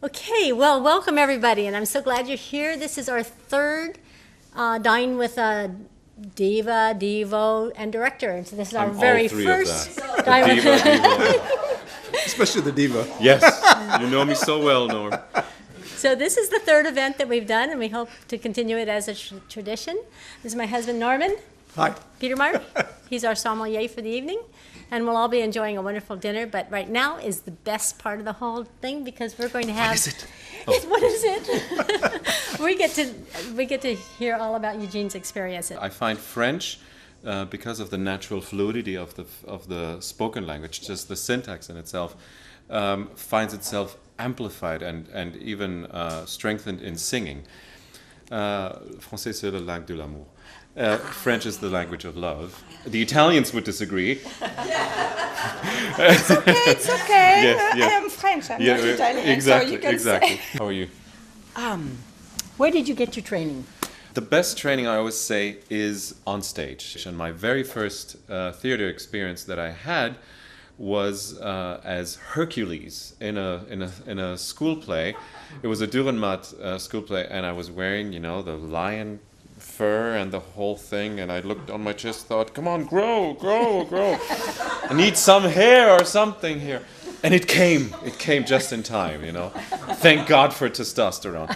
Okay, well, welcome everybody, and I'm so glad you're here. This is our third Dine with a Diva, Devo, and Director. And so this is our I'm very all three first of that. Dine Diva, with diva. Especially the diva. Yes, you know me so well, Norm. So this is the third event that we've done, and we hope to continue it as a tradition. This is my husband, Norman. Hi. Peter Mark. He's our sommelier for the evening, and we'll all be enjoying a wonderful dinner. But right now is the best part of the whole thing because we're going to have. What is it? What is it? we get to hear all about Eugene's experience. I find French, because of the natural fluidity of the spoken language, just the syntax in itself, finds itself amplified and even strengthened in singing. Français c'est la langue de l'amour. French is the language of love. The Italians would disagree. It's okay. Yes, yes. I am French, I'm Yeah, not Italian, exactly, so you can exactly. say. How are you? Where did you get your training? The best training, I always say, is on stage. And my very first theater experience that I had was as Hercules in a school play. It was a Dürrenmatt school play, and I was wearing, the lion fur and the whole thing, and I looked on my chest, thought, come on, grow, grow, grow. I need some hair or something here. And it came just in time, Thank God for testosterone.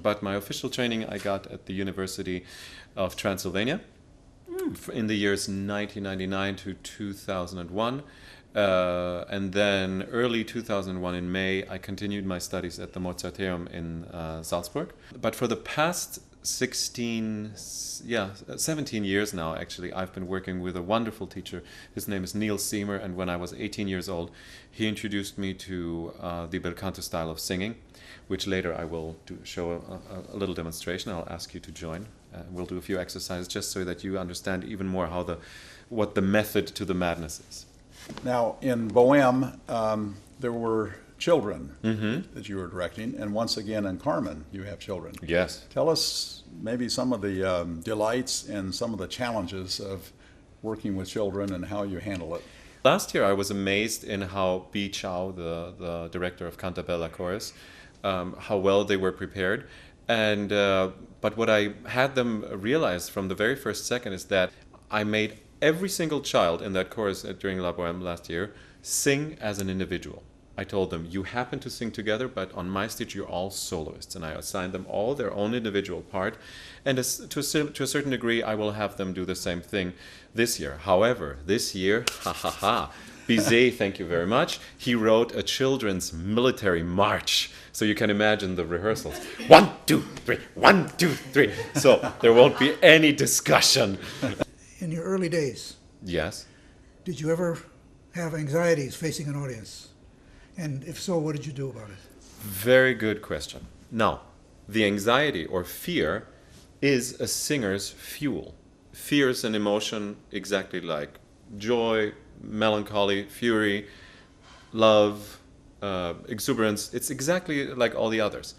But my official training I got at the University of Transylvania in the years 1999 to 2001. And then early 2001 in May, I continued my studies at the Mozarteum in Salzburg. But for the past 17 years now, actually, I've been working with a wonderful teacher. His name is Neil Seymour, and when I was 18 years old, he introduced me to the bel canto style of singing, which later I will show a little demonstration. I'll ask you to join. We'll do a few exercises just so that you understand even more what the method to the madness is. Now, in Bohème, there were children that you were directing, and once again in Carmen, you have children. Yes. Tell us maybe some of the delights and some of the challenges of working with children and how you handle it. Last year, I was amazed in how Bi Chao, the director of Cantabella Chorus, how well they were prepared. And but what I had them realize from the very first second is that I made every single child in that chorus during La Bohème last year sing as an individual. I told them, you happen to sing together, but on my stage you're all soloists. And I assigned them all their own individual part. And to a certain degree, I will have them do the same thing this year. However, this year, Bizet, thank you very much, he wrote a children's military march. So you can imagine the rehearsals. 1, 2, 3, 1, 2, 3. So there won't be any discussion. In your early days, Yes. did you ever have anxieties facing an audience? And if so, what did you do about it? Very good question. Now, the anxiety or fear is a singer's fuel. Fear is an emotion exactly like joy, melancholy, fury, love, exuberance. It's exactly like all the others.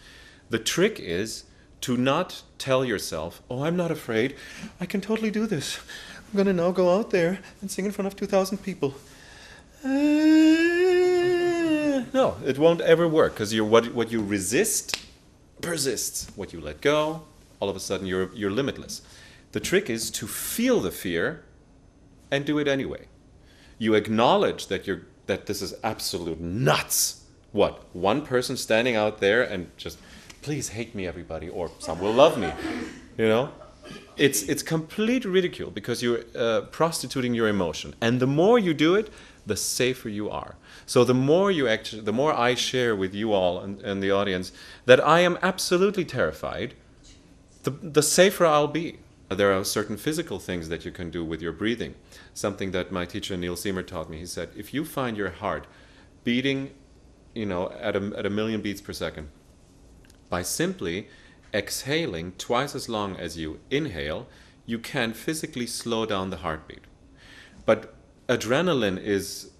The trick is to not tell yourself, oh, I'm not afraid. I can totally do this. I'm going to now go out there and sing in front of 2,000 people. No, it won't ever work because what you resist persists. What you let go, all of a sudden you're limitless. The trick is to feel the fear and do it anyway. You acknowledge that this is absolute nuts. What? One person standing out there and just, please hate me, everybody, or some will love me. It's complete ridicule because you're prostituting your emotion, and the more you do it, the safer you are. So the more I share with you all and the audience that I am absolutely terrified, the safer I'll be. There are certain physical things that you can do with your breathing. Something that my teacher Neil Seymour taught me. He said, if you find your heart beating, at a million beats per second, by simply exhaling twice as long as you inhale, you can physically slow down the heartbeat. But adrenaline is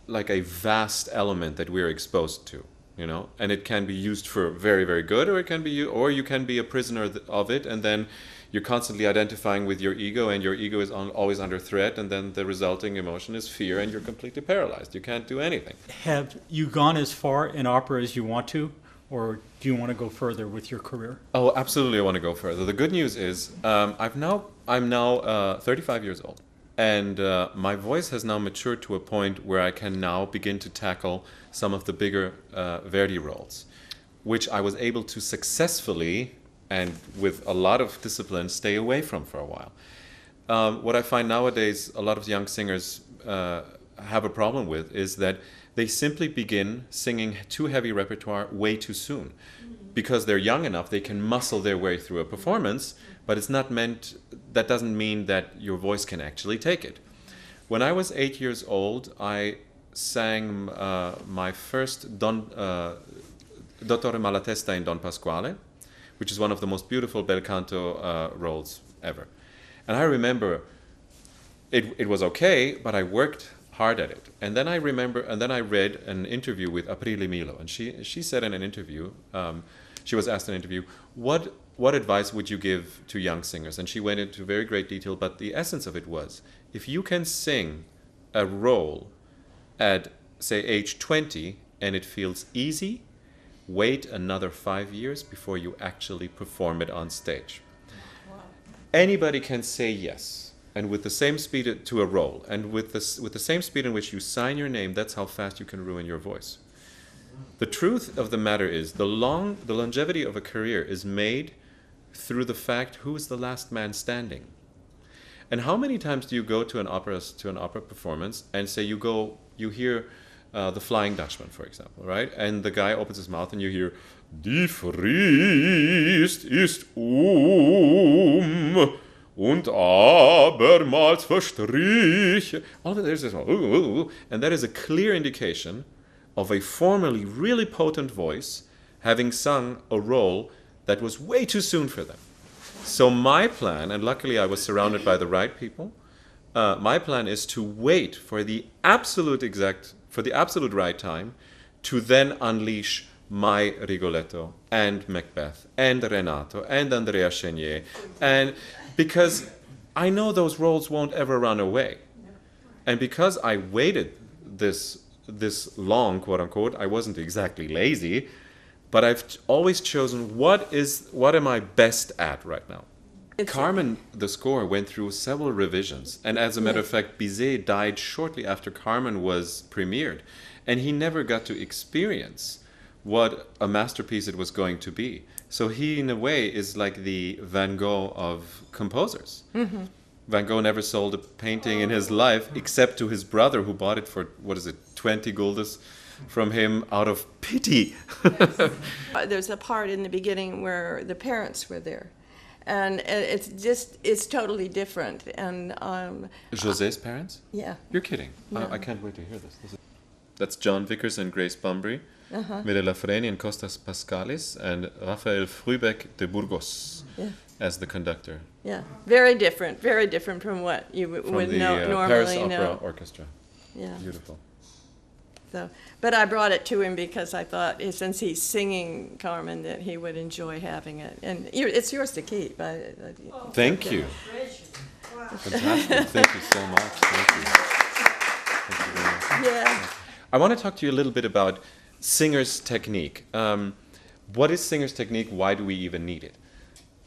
like a vast element that we're exposed to. you know, and it can be used for very, very good, or it can be, or you can be a prisoner of it, and then you're constantly identifying with your ego, and your ego is always under threat, and then the resulting emotion is fear, and you're completely paralyzed. You can't do anything. Have you gone as far in opera as you want to, or do you want to go further with your career? Oh, absolutely, I want to go further. The good news is I'm now 35 years old, and my voice has now matured to a point where I can now begin to tackle some of the bigger Verdi roles, which I was able to successfully and with a lot of discipline stay away from for a while. What I find nowadays a lot of young singers have a problem with is that they simply begin singing too heavy repertoire way too soon. Because they're young enough, they can muscle their way through a performance, but it's not meant, that doesn't mean that your voice can actually take it. When I was 8 years old, I sang my first Dottore Malatesta in Don Pasquale, which is one of the most beautiful bel canto roles ever. And I remember it was okay, but I worked hard at it. And then I read an interview with Aprile Milo, and she said in an interview, she was asked in an interview, what advice would you give to young singers? And she went into very great detail, but the essence of it was, if you can sing a role at, say, age 20, and it feels easy, wait another 5 years before you actually perform it on stage. Wow. Anybody can say yes, and with the same speed to a role, and with the same speed in which you sign your name, that's how fast you can ruin your voice. The truth of the matter is, the longevity of a career is made through the fact who is the last man standing. And how many times do you go to an opera performance and say you hear The Flying Dutchman, for example, right? And the guy opens his mouth and you hear, Die Frist ist und abermals verstrich. All there's this, and that is a clear indication of a formerly really potent voice having sung a role that was way too soon for them. So my plan, and luckily I was surrounded by the right people, my plan is to wait for the absolute right time to then unleash my Rigoletto and Macbeth and Renato and Andrea Chenier, and because I know those roles won't ever run away. And because I waited this long, quote unquote, I wasn't exactly lazy, but I've always chosen what am I best at right now. Carmen, the score, went through several revisions, and as a matter of fact, Bizet died shortly after Carmen was premiered, and he never got to experience what a masterpiece it was going to be. So he, in a way, is like the Van Gogh of composers. Mm-hmm. Van Gogh never sold a painting in his life, except to his brother, who bought it for, 20 guldens from him out of pity. There's a part in the beginning where the parents were there. And it's totally different. And José's parents? Yeah. You're kidding. Yeah. I can't wait to hear this. That's John Vickers and Grace Bumbry, Mire Lafreni and Costas Pascalis, and Rafael Frubeck de Burgos as the conductor. Yeah, very different from what you would normally Paris Opera know. Orchestra. Yeah. Beautiful. So, but I brought it to him because I thought, since he's singing Carmen, that he would enjoy having it. And it's yours to keep. Thank you. Fantastic. Thank you so much. Thank you. Thank you very much. Yeah. I want to talk to you a little bit about singer's technique. What is singer's technique? Why do we even need it?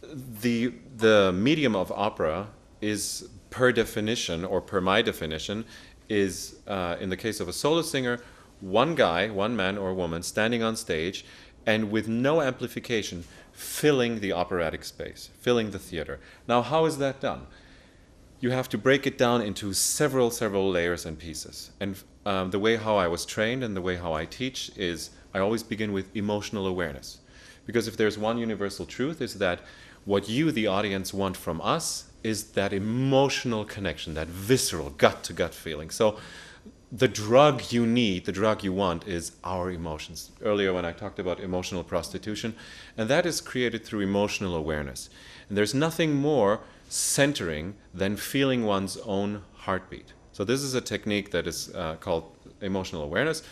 The medium of opera is, per definition, or per my definition, is, in the case of a solo singer, one guy, one man or woman, standing on stage and with no amplification, filling the operatic space, filling the theater. Now, how is that done? You have to break it down into several layers and pieces. And the way how I was trained and the way how I teach is I always begin with emotional awareness. Because if there's one universal truth, is that what you, the audience, want from us is that emotional connection, that visceral gut-to-gut feeling. So the drug you need, the drug you want, is our emotions. Earlier when I talked about emotional prostitution, and that is created through emotional awareness. And there's nothing more centering than feeling one's own heartbeat. So this is a technique that is called emotional awareness.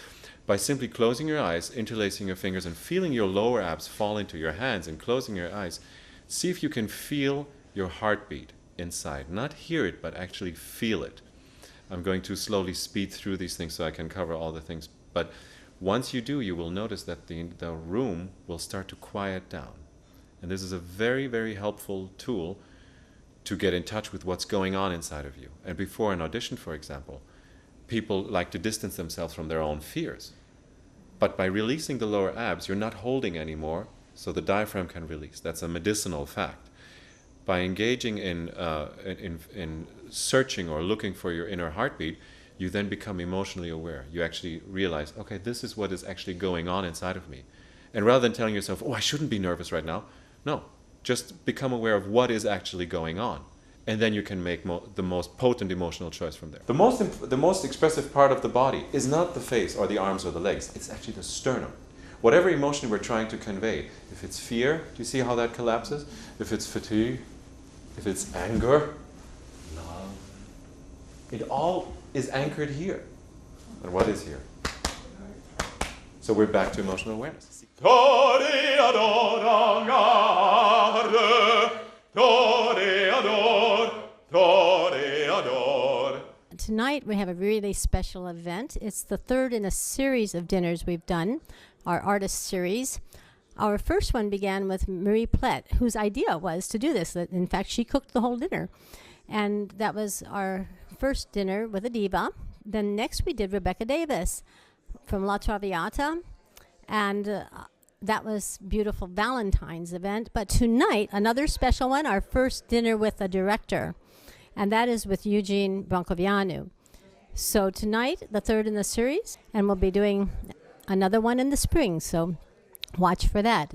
by simply closing your eyes, interlacing your fingers, and feeling your lower abs fall into your hands and closing your eyes. See if you can feel your heartbeat inside. Not hear it, but actually feel it. I'm going to slowly speed through these things so I can cover all the things. But once you do, you will notice that the room will start to quiet down. And this is a very, very helpful tool to get in touch with what's going on inside of you. And before an audition, for example, people like to distance themselves from their own fears. But by releasing the lower abs, you're not holding anymore, so the diaphragm can release. That's a medicinal fact. By engaging in searching or looking for your inner heartbeat, you then become emotionally aware. You actually realize, okay, this is what is actually going on inside of me. And rather than telling yourself, oh, I shouldn't be nervous right now, no, just become aware of what is actually going on. And then you can make the most potent emotional choice from there. The most expressive part of the body is not the face or the arms or the legs. It's actually the sternum. Whatever emotion we're trying to convey, if it's fear, do you see how that collapses? If it's fatigue, if it's anger, love, it all is anchored here. And what is here? So we're back to emotional awareness. Tonight we have a really special event. It's the third in a series of dinners we've done, our artist series. Our first one began with Marie Plett, whose idea was to do this. In fact, she cooked the whole dinner. And that was our first dinner with a diva. Then next we did Rebecca Davis from La Traviata. And that was beautiful Valentine's event. But tonight, another special one, our first dinner with a director. And that is with Eugene Brancoveanu. So tonight, the third in the series, and we'll be doing another one in the spring. So watch for that.